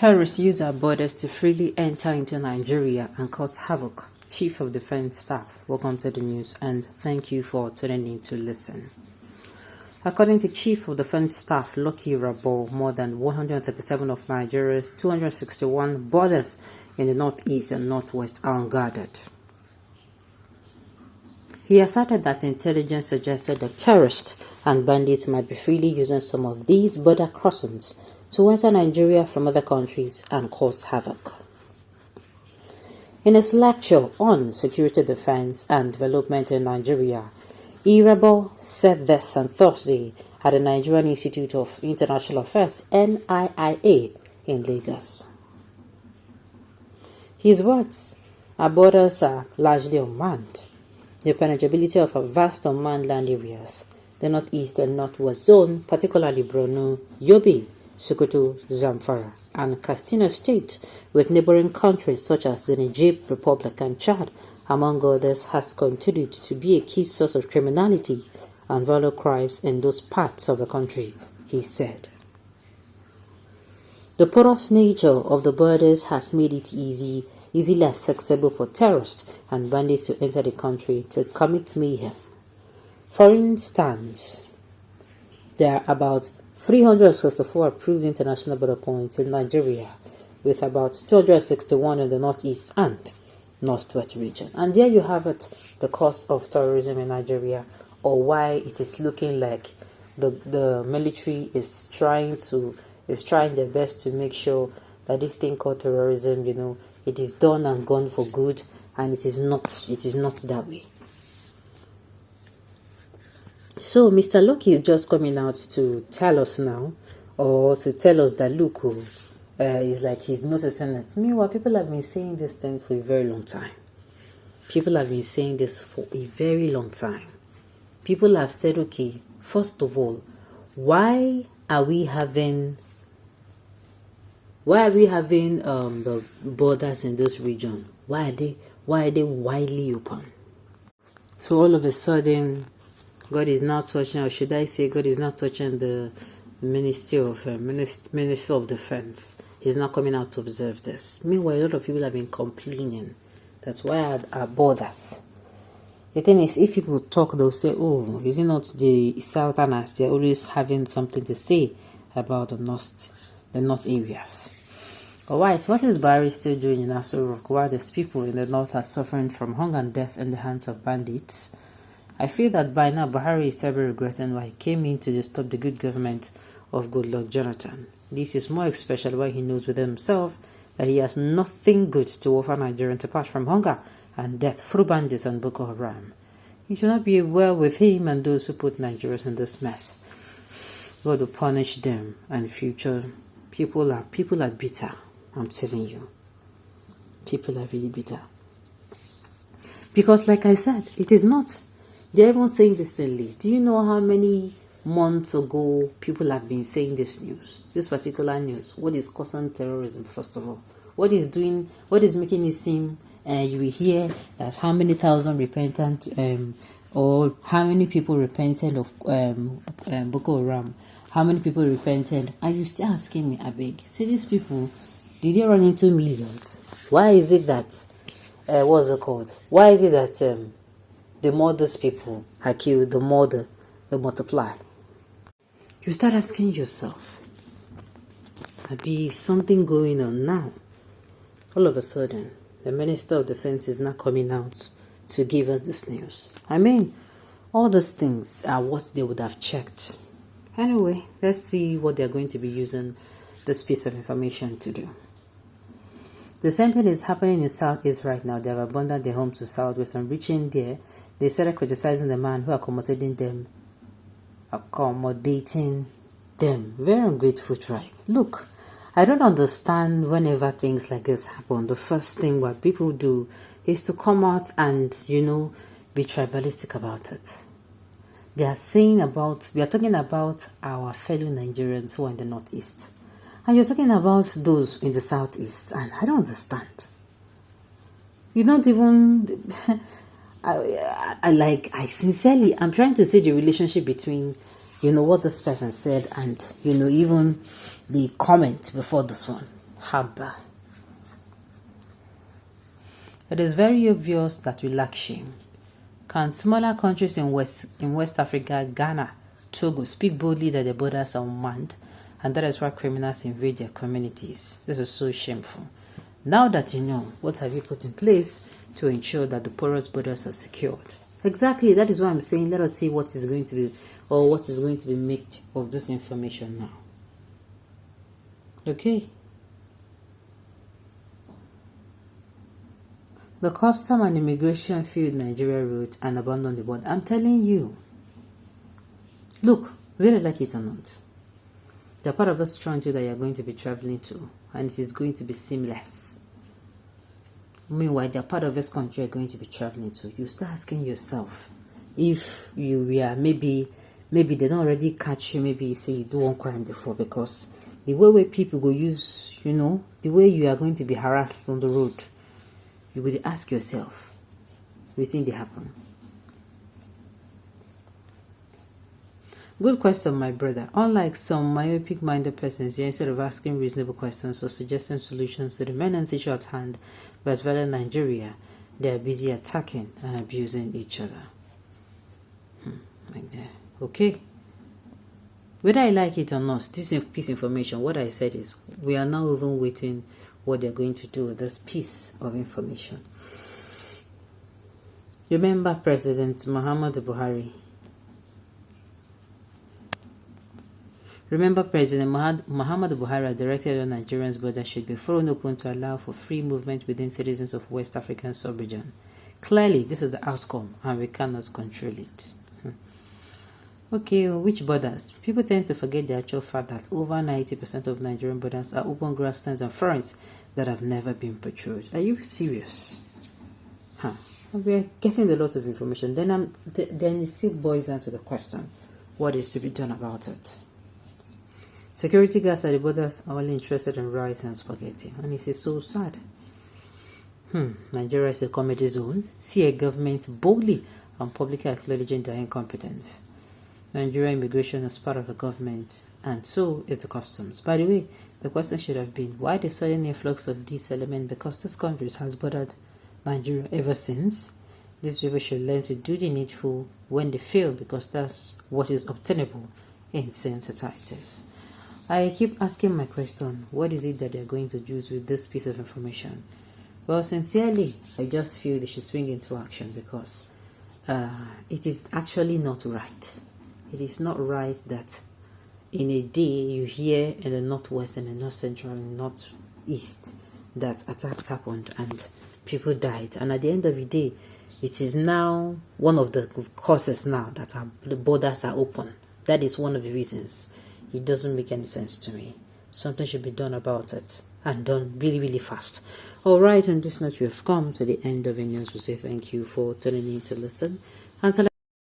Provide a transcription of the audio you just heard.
Terrorists use our borders to freely enter into Nigeria and cause havoc. Chief of Defense Staff, welcome to the news and thank you for tuning in to listen. According to Chief of Defense Staff Lucky Rabo, more than 137 of Nigeria's 261 borders in the northeast and northwest are unguarded. He asserted that intelligence suggested that terrorists and bandits might be freely using some of these border crossings to enter Nigeria from other countries and cause havoc. In his lecture on security defense and development in Nigeria, Irabo said this on Thursday at the Nigerian Institute of International Affairs (NIIA) in Lagos. His words, our borders are largely unmanned. The penetrability of our vast unmanned land areas, the northeast and northwest zone, particularly Borno, Yobe, çۆça, Zamfara, and Katsina State, with neighboring countries such as the Niger Republic and Chad, among others, has continued to be a key source of criminality and violent crimes in those parts of the country, he said. The porous nature of the borders has made it easily accessible for terrorists and bandits to enter the country to commit mayhem. For instance, there are about 364 approved international border points in Nigeria, with about 261 in the northeast and northwest region. And there you have it, the cause of terrorism in Nigeria, or why it is looking like the military is trying their best to make sure that this thing called terrorism, it is done and gone for good, and it is not that way. So Mr. Lucky is just coming out to tell us now, or to tell us that look, is like he's noticing it. Meanwhile, people have been saying this thing for a very long time. People have been saying this for a very long time. People have said, okay, first of all, why are we having the borders in this region? Why are they widely open? So all of a sudden, God is now touching, or should I say, God is now touching the Minister of Defense. He's not coming out to observe this. Meanwhile, a lot of people have been complaining. That's why our borders. The thing is, if people talk, they'll say, "Oh, is it not the Southerners? They're always having something to say about the north areas." Alright, what is Buhari still doing in Aso Rock while these people in the north are suffering from hunger and death in the hands of bandits? I feel that by now Buhari is terribly regretting why he came in to disturb the good government of Goodluck Jonathan. This is more especially why he knows within himself that he has nothing good to offer Nigerians apart from hunger and death through bandits and Boko Haram. It should not be well with him and those who put Nigerians in this mess. God will punish them, and future people are bitter. I'm telling you, people are really bitter. Because, like I said, it is not. They're even saying this thing late. Do you know how many months ago people have been saying this news? This particular news. What is causing terrorism, first of all? What is making it seem, you will hear that how many thousand repentant, or how many people repented of Boko Haram? How many people repented? And you still asking me, I beg. See, these people, did they run into millions? Why is it that, what's it called? Why is it that, the more those people are killed, the more they multiply? You start asking yourself, be something going on now? All of a sudden, the Minister of Defense is not coming out to give us this news. I mean, all those things are what they would have checked. Anyway, let's see what they're going to be using this piece of information to do. The same thing is happening in Southeast right now. They have abandoned their homes to Southwest, and reaching there, they started criticizing the man who accommodating them. Very ungrateful tribe. Look, I don't understand whenever things like this happen. The first thing what people do is to come out and, be tribalistic about it. We are talking about our fellow Nigerians who are in the Northeast. And you're talking about those in the Southeast. And I don't understand. You don't even... I'm trying to see the relationship between, what this person said and, even the comment before this one. Haba. It is very obvious that we lack shame. Can smaller countries in West Africa, Ghana, Togo, speak boldly that their borders are unmanned, and that is why criminals invade their communities? This is so shameful. Now that you know, what have you put in place to ensure that the porous borders are secured? Exactly, that is why I'm saying let us see what is going to be, or what is going to be made of this information now. Okay. The custom and immigration failed Nigeria road and abandoned the border. I'm telling you. Look, whether you like it or not, the part of this country that you're going to be traveling to, and it is going to be seamless. Meanwhile, the part of this country you're going to be traveling to, you start asking yourself, if you were maybe they don't already catch you, maybe you say you do one crime before, because the way people go use, the way you are going to be harassed on the road, you will ask yourself, what think they happen? Good question, my brother. Unlike some myopic-minded persons here, instead of asking reasonable questions or suggesting solutions to the main issue at hand, but rather Nigeria, they are busy attacking and abusing each other. Like that. Okay. Whether I like it or not, this piece of information, what I said is, we are now even waiting what they're going to do with this piece of information. Remember President Muhammadu Buhari. Muhammadu Buhari directed all Nigerians' borders should be thrown open to allow for free movement within citizens of West African sub-region. Clearly, this is the outcome, and we cannot control it. Okay, which borders? People tend to forget the actual fact that over 90% of Nigerian borders are open grasslands and forests that have never been patrolled. Are you serious? We are getting a lot of information. Then it still boils down to the question, what is to be done about it? Security guards at the borders are only interested in rice and spaghetti, and it is so sad. Nigeria is a comedy zone. See a government boldly and publicly acknowledging their incompetence. Nigerian immigration is part of the government, and so is the customs. By the way, the question should have been, why the sudden influx of this element? Because this country has bordered Nigeria ever since. These people should learn to do the needful when they fail, because that's what is obtainable in sensitivities. I keep asking my question, what is it that they're going to do with this piece of information? Well, sincerely, I just feel they should swing into action, because it is actually not right. It is not right that in a day you hear in the northwest and the north central and northeast that attacks happened and people died. And at the end of the day, it is now one of the causes now that the borders are open. That is one of the reasons. It doesn't make any sense to me. Something should be done about it, and done really, really fast. All right, on this note, we have come to the end of the news. We say thank you for tuning in to listen. And